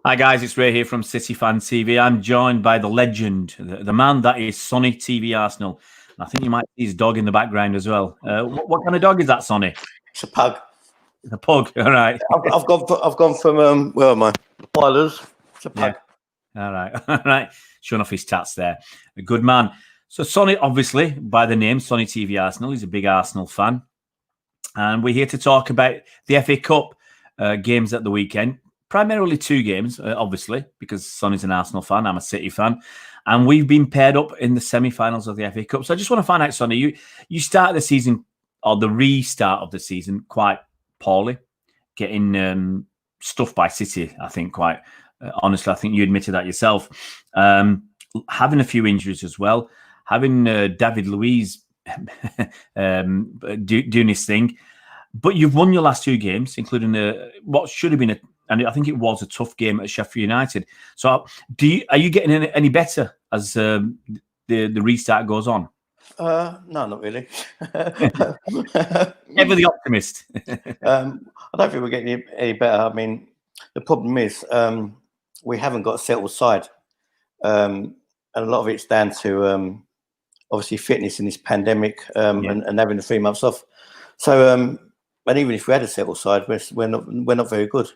Hi guys, it's Ray here from City Fan TV. I'm joined by the legend, the man that is Sonny TV Arsenal. And I think you might see his dog in the background as well. What kind of dog is that, Sonny? It's a pug. A pug, all right. I've gone from where am I? Boilers. It's a pug. Yeah. All right, all right. Showing off his tats there. A good man. So Sonny, obviously, by the name, Sonny TV Arsenal, he's a big Arsenal fan. And we're here to talk about the FA Cup games at the weekend. Primarily two games, obviously, because Sonny's an Arsenal fan, I'm a City fan. And we've been paired up in the semi-finals of the FA Cup. So I just want to find out, Sonny, you started the season, or the restart of the season, quite poorly, getting stuffed by City, I think, quite honestly. I think you admitted that yourself. Having a few injuries as well, having David Luiz doing his thing. But you've won your last two games, including what should have been and I think it was a tough game at Sheffield United. So, are you getting any better as the restart goes on? No, not really. Ever the optimist. I don't think we're getting any better. I mean, the problem is we haven't got a settled side, and a lot of it's down to obviously fitness in this pandemic and having the 3 months off. So, and even if we had a settled side, we're not very good.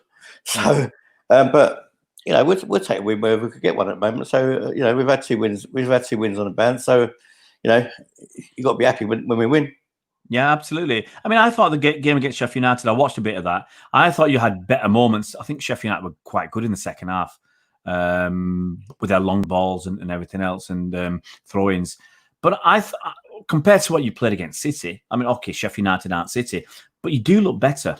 So, but we'll take a win wherever we could get one at the moment. So, we've had two wins. We've had 2 wins on the bounce. So, you got to be happy when we win. Yeah, absolutely. I mean, I thought the game against Sheffield United, I watched a bit of that. I thought you had better moments. I think Sheffield United were quite good in the second half with their long balls and everything else and throw-ins. But compared to what you played against City, I mean, okay, Sheffield United aren't City, but you do look better.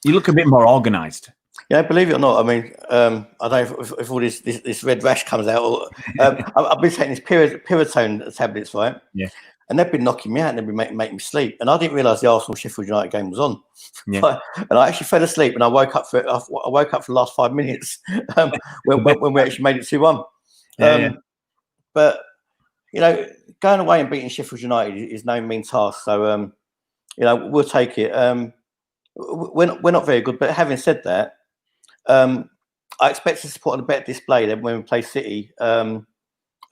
You look a bit more organised. Yeah, believe it or not. I mean, I don't know if all this red rash comes out. I've been taking these Pyritone tablets, right? Yeah. And they've been knocking me out and they've been making me sleep. And I didn't realise the Arsenal Sheffield United game was on. Yeah. And I actually fell asleep and I woke up for the last 5 minutes when we actually made it 2-1. But going away and beating Sheffield United is no mean task. So we'll take it. We're not very good, but having said that, I expect us to put on a better display than when we play City at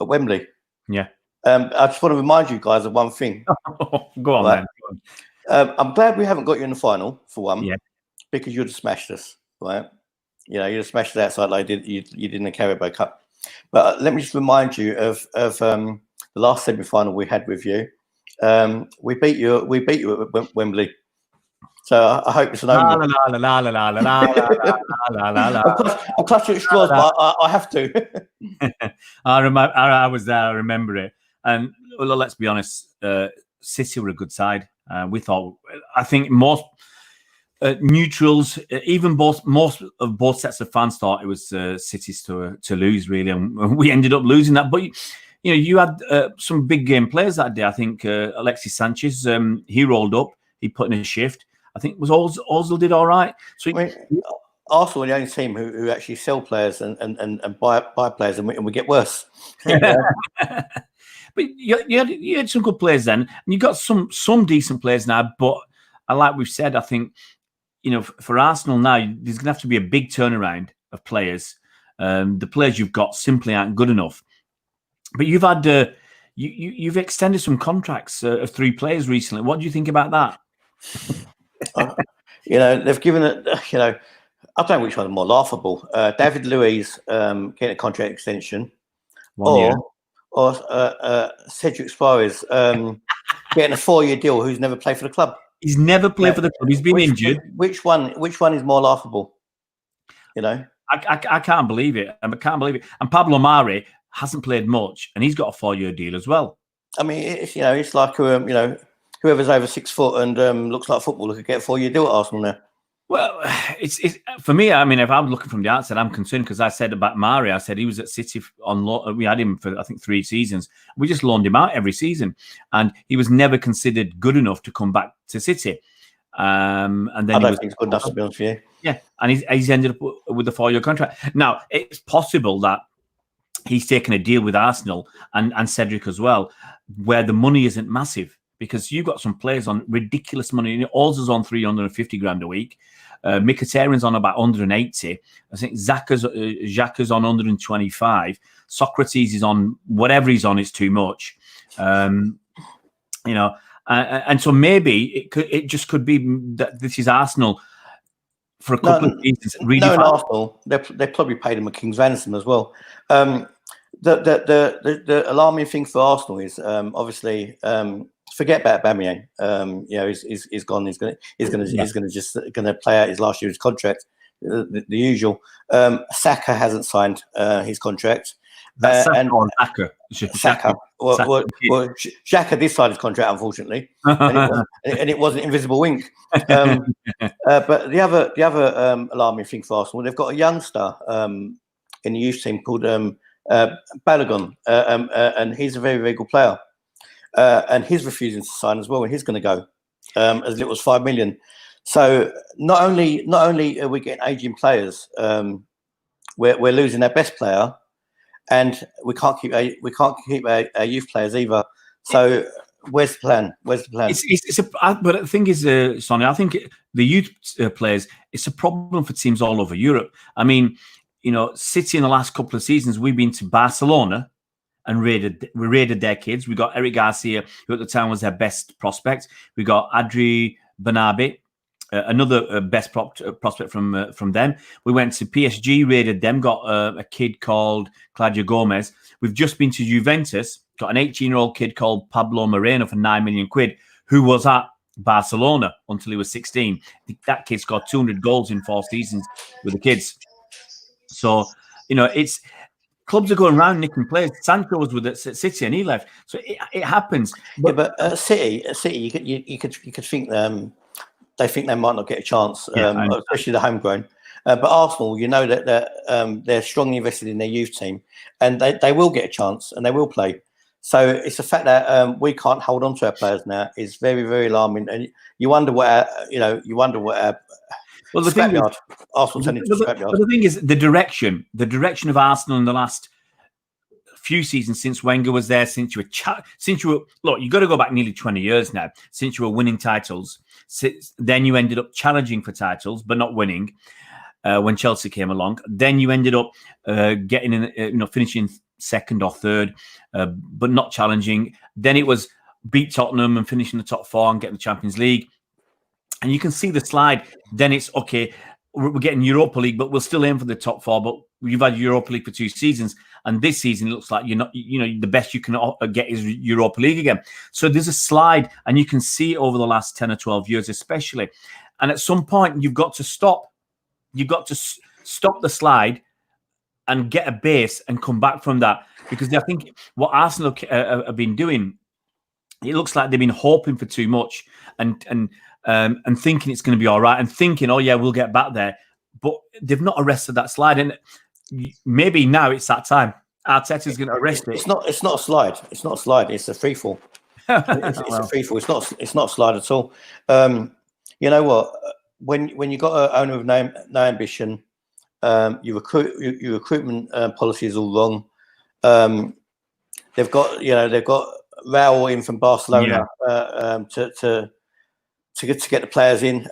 Wembley. Yeah. I just want to remind you guys of one thing. Go on, right? Then. I'm glad we haven't got you in the final for one, because you'd have smashed us, right? You'd have smashed us outside like you did in the Carabao Cup. But let me just remind you of the last semi-final we had with you. We beat you at Wembley. So I hope it's an omen. I'm clutching at straws, but I have to. I was there. I remember it. And let's be honest, City were a good side. I think most neutrals, even most of both sets of fans thought it was City's to lose, really, and we ended up losing that. But you had some big game players that day. I think Alexis Sanchez, he rolled up, he put in a shift. I think Ozil did all right. So Arsenal are the only team who actually sell players and buy players, and we get worse. But you had some good players then, and you got some decent players now. But like we've said, I think for Arsenal now, there's going to have to be a big turnaround of players. The players you've got simply aren't good enough. But you've had you've extended some contracts of 3 players recently. What do you think about that? They've given it. I don't know which one is more laughable. David Luiz getting a contract extension, or Cedric Suarez getting a 4-year deal. Who's never played for the club? He's never played for the club. He's been injured. Which one is more laughable? I can't believe it. I can't believe it. And Pablo Mari hasn't played much, and he's got a 4-year deal as well. I mean, it's like whoever's over 6 foot and looks like a footballer could get a 4-year deal at Arsenal now. Well, it's for me. I mean, if I'm looking from the outside, I'm concerned because I said about Mari. I said he was at City on loan. We had him for I think 3 seasons. We just loaned him out every season, and he was never considered good enough to come back to City. And then I don't think it's good enough, to be honest with you. Yeah, and he's ended up with a 4-year contract. Now it's possible that he's taken a deal with Arsenal and Cedric as well, where the money isn't massive. Because you've got some players on ridiculous money. Ozil's on 350 grand a week. Mkhitaryan's on about 180. I think Xhaka's on 125. Socrates is on whatever he's on. It's too much. You know, and so maybe it just could be that this is Arsenal for a couple of seasons. Really, no, in Arsenal, they probably paid him a king's ransom as well. The alarming thing for Arsenal is obviously forget about Aubameyang. You know, he's gone. He's going to play out his last year's contract. The usual. Saka hasn't signed his contract. Saka. Well, Xhaka did sign his contract, unfortunately, and it wasn't invisible ink. But the other alarming thing for Arsenal, they've got a youngster in the youth team called Balogun, and he's a very, very good player. And he's refusing to sign as well, and he's going to go as little as 5 million. So not only are we getting aging players, we're losing our best player. And we can't keep our youth players either. So where's the plan? But the thing is, Sonny, I think the youth players, it's a problem for teams all over Europe. I mean, you know, City in the last couple of seasons, we've been to Barcelona and raided their kids. We got Eric Garcia, who at the time was their best prospect. We got Adri Banabi, another best prospect from them. We went to PSG, raided them, got a kid called Claudio Gomez. We've just been to Juventus, got an 18-year-old kid called Pablo Moreno for 9 million quid, who was at Barcelona until he was 16. That kid scored 200 goals in 4 seasons with the kids. So, you know, it's clubs are going around nicking players. Sancho was with City and he left. So it happens. But City, you could think they think they might not get a chance, especially the homegrown. But Arsenal, you know that they're strongly invested in their youth team, and they will get a chance and they will play. So it's the fact that we can't hold on to our players now is very, very alarming. And you wonder what our well, the thing is, Arsenal turned into a scrapyard. But the thing is, the direction of Arsenal in the last few seasons since Wenger was there, since you were look, you got to go back nearly 20 years now since you were winning titles. Then you ended up challenging for titles but not winning when Chelsea came along. Then you ended up getting in, finishing second or third, but not challenging. Then it was beat Tottenham and finishing the top 4 and getting the Champions League. And you can see the slide. Then it's okay. We're getting Europa League, but we'll still aim for the top 4. But you've had Europa League for 2 seasons, and this season it looks like you're not. You know, the best you can get is Europa League again. So there's a slide, and you can see over the last 10 or 12 years, especially. And at some point, you've got to stop. You've got to stop the slide and get a base and come back from that. Because I think what Arsenal have been doing, it looks like they've been hoping for too much and thinking it's going to be all right and thinking, oh yeah, we'll get back there. But they've not arrested that slide, and maybe now it's that time. Arteta's going to arrest it. It's not a slide. It's not a slide. It's a free fall. It's a free fall. It's not a slide at all. You know what? When you got an owner of no ambition, your recruitment policy is all wrong. They've got Raul in from Barcelona to get the players in.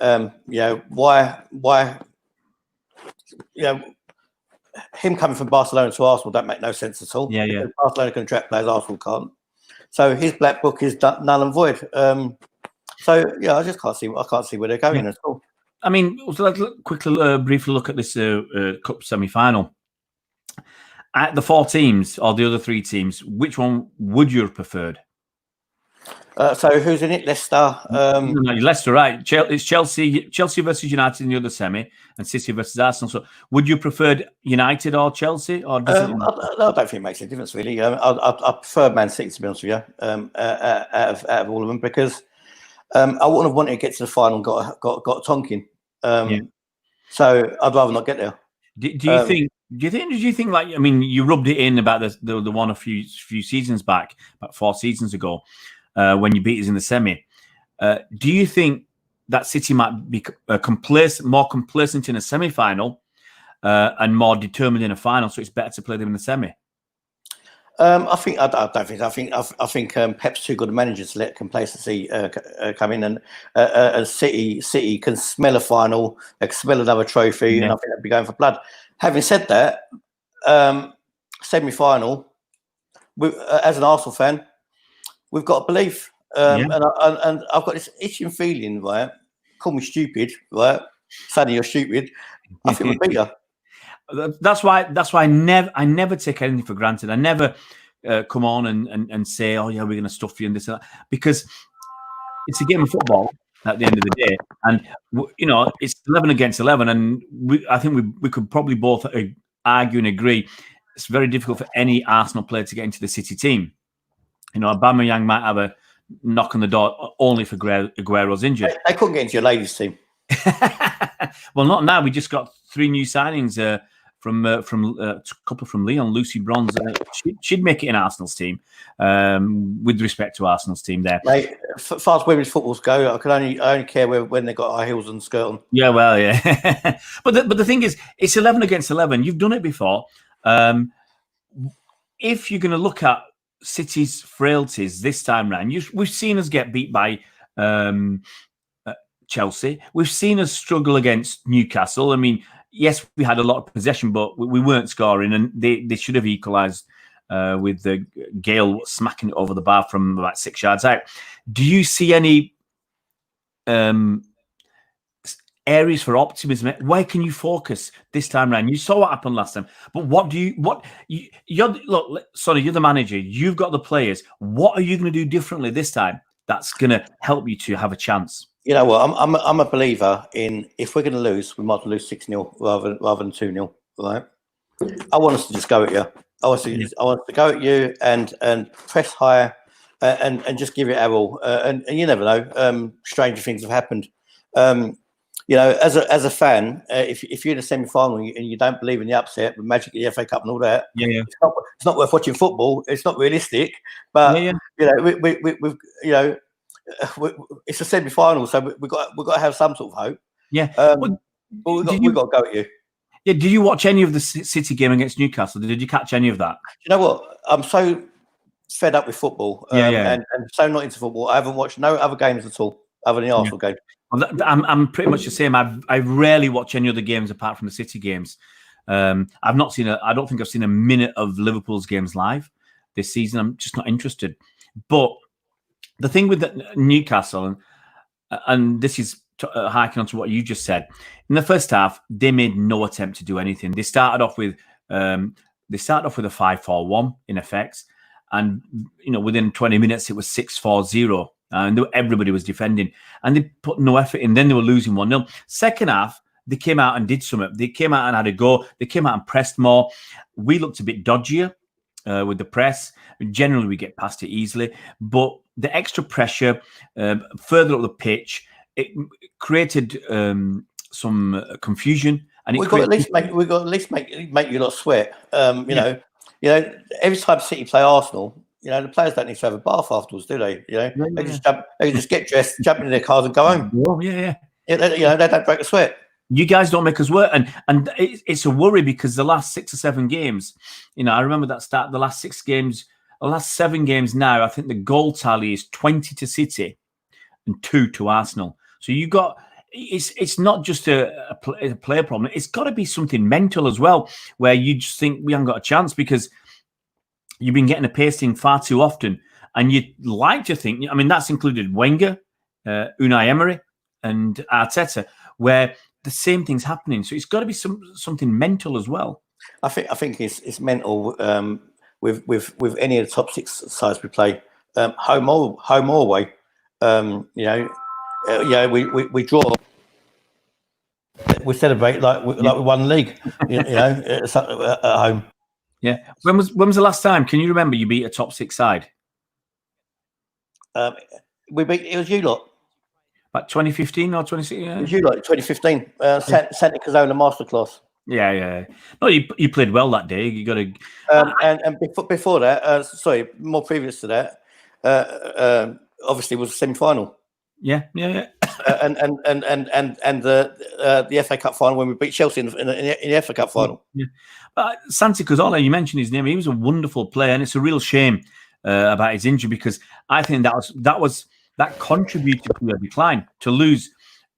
Why? Him coming from Barcelona to Arsenal don't make no sense at all. Yeah. Barcelona can attract players, Arsenal can't. So his black book is null and void. I just can't see where they're going at all. I mean, so let's briefly look at this cup semi-final. At the 4 teams or the other 3 teams, which one would you have preferred? So who's in it? Leicester. Leicester, right? It's Chelsea versus United in the other semi, and City versus Arsenal. So, would you prefer United or Chelsea? Or I don't think it makes a difference really. I prefer Man City, to be honest with you, out of all of them, because I wouldn't have wanted to get to the final and got Tonkin. So I'd rather not get there. Do you think like, I mean, you rubbed it in about the one a few seasons back, about 4 seasons ago, when you beat us in the semi. Do you think that City might be more complacent in a semi-final and more determined in a final, so it's better to play them in the semi? I think I don't think I think Pep's too good a manager to let complacency come in, and City can smell a final, they can smell another trophy, and I think they'd be going for blood. Having said that, semi-final, as an Arsenal fan, we've got to believe, and I've got this itching feeling, right? Call me stupid, right? Sonny, you're stupid. I think we'll beat you. That's why I never take anything for granted. I never come on and say, oh yeah, we're going to stuff you and this and that, because it's a game of football at the end of the day, and it's 11 against 11, and I think we could probably both argue and agree it's very difficult for any Arsenal player to get into the City team. Aubameyang might have a knock on the door only if Aguero's injured. They couldn't get into your ladies' team. Well, not now. We just got 3 new signings from a couple from Lyon. Lucy Bronze, she'd make it in Arsenal's team. With respect to Arsenal's team, there. Mate, as far as women's footballs go, I only care when they got high heels and skirt on. Yeah, well, yeah. but the thing is, it's 11 against 11. You've done it before. If you're going to look at City's frailties this time round, we've seen us get beat by Chelsea. We've seen us struggle against Newcastle. I mean, yes, we had a lot of possession, but we weren't scoring, and they should have equalised with the Gale smacking it over the bar from about 6 yards out. Do you see any areas for optimism? Where can you focus this time around? You saw what happened last time, but look, Sonny, you're the manager. You've got the players. What are you going to do differently this time that's going to help you to have a chance? You know what? I'm a believer in, if we're going to lose, we might lose 6-0 rather than 2-0. Right? I want us to just go at you. I want to go at you and press higher and just give it our all. And you never know. Stranger things have happened. As a fan, if you're in a semi-final and you don't believe in the upset, the magic of the FA Cup and all that, it's not worth watching football. It's not realistic. But it's a semi-final, so we've got to have some sort of hope. Yeah, but we've got to go at you. Yeah, did you watch any of the City game against Newcastle? Did you catch any of that? You know what? I'm so fed up with football, and so not into football. I haven't watched no other games at all other than the Arsenal game. Well, I'm pretty much the same. I rarely watch any other games apart from the City games. I've not seen I don't think I've seen a minute of Liverpool's games live this season. I'm just not interested. But the thing with Newcastle, and this is harking on to what you just said, in the first half they made no attempt to do anything. They started off with a 5-4-1 in effect, and within 20 minutes it was 6-4-0. And everybody was defending, and they put no effort in. Then they were losing 1-0. Second half, they came out and did something. They came out and had a go. They came out and pressed more. We looked a bit dodgier with the press. Generally, we get past it easily. But the extra pressure further up the pitch, it created some confusion. And we've got to at least make you lot sweat. Every time City play Arsenal, the players don't need to have a bath afterwards, do they? They just get dressed, jump into their cars, and go home. Yeah. They don't break a sweat. You guys don't make us work, and it's a worry because the last 6 or 7 games, I remember that start. The last 6 games, the last 7 games now, I think the goal tally is 20 to City and 2 to Arsenal. So you got. It's not just a player problem. It's got to be something mental as well, where you just think we haven't got a chance because you've been getting a pasting far too often, and you'd like to think. I mean, that's included Wenger, Unai Emery, and Arteta, where the same thing's happening. So it's got to be something mental as well. I think it's mental with any of the top 6 sides we play, home or away. We draw. We celebrate like we won the league. At home. Yeah. When was the last time? Can you remember you beat a top 6 side? We beat. It was you lot. Like 2015 or 2016? Yeah. It was you lot. 2015. Santi Cazorla masterclass. Yeah. No, you played well that day. You got to. And before that, more previous to that, obviously was a semi-final. Yeah. and the FA Cup final when we beat Chelsea in the FA Cup final. Yeah. Santi Cazorla, you mentioned his name. He was a wonderful player, and it's a real shame about his injury, because I think that contributed to your decline, to lose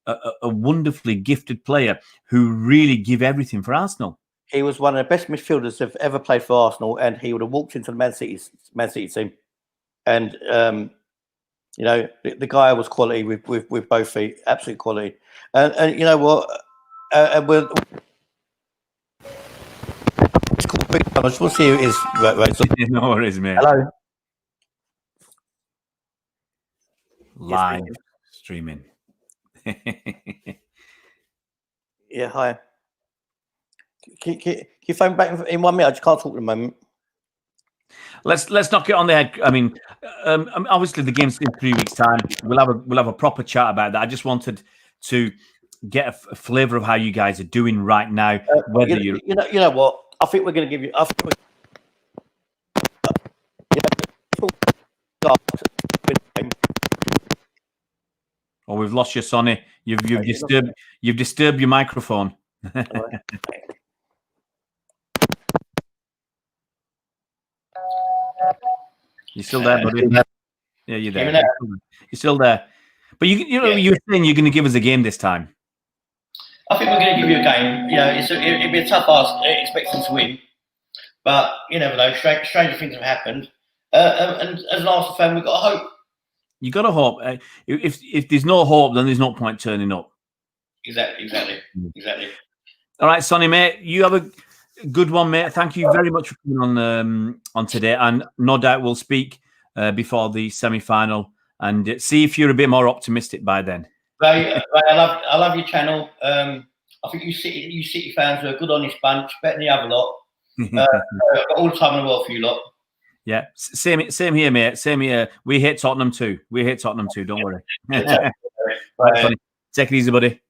a wonderfully gifted player who really give everything for Arsenal. He was one of the best midfielders who've ever played for Arsenal, and he would have walked into the Man City team. And you know, the guy was quality with both feet, absolute quality. And you know what? We're I just want to see who it is. Right. No worries, mate. Hello. Live streaming. Yeah, hi. Can you phone back in 1 minute? I just can't talk at the moment. Let's knock it on the head. I mean, obviously the game's in 3 weeks' time. We'll have a proper chat about that. I just wanted to get a flavour of how you guys are doing right now. Whether you know what, I think we're going to give you. Oh, we've lost you, Sonny. You've disturbed your microphone. You're still there, buddy? Yeah, you're there. You're still there. But you were saying you're going to give us a game this time. I think we're going to give you a game. You know, it'd be a tough ask, expecting to win. But you never know. Stranger things have happened. And as an Arsenal fan, we've got to hope. You got to hope. If there's no hope, then there's no point turning up. Exactly. All right, Sonny, mate. You have a good one, mate. Thank you very much for coming on today, and no doubt we'll speak before the semi-final and see if you're a bit more optimistic by then. Ray, I love your channel. I think you City fans are a good, honest bunch, better than the other lot. Got all the time in the world for you lot. Yeah, same here, mate. Same here. We hate Tottenham too. Don't worry. Right, take it easy, buddy.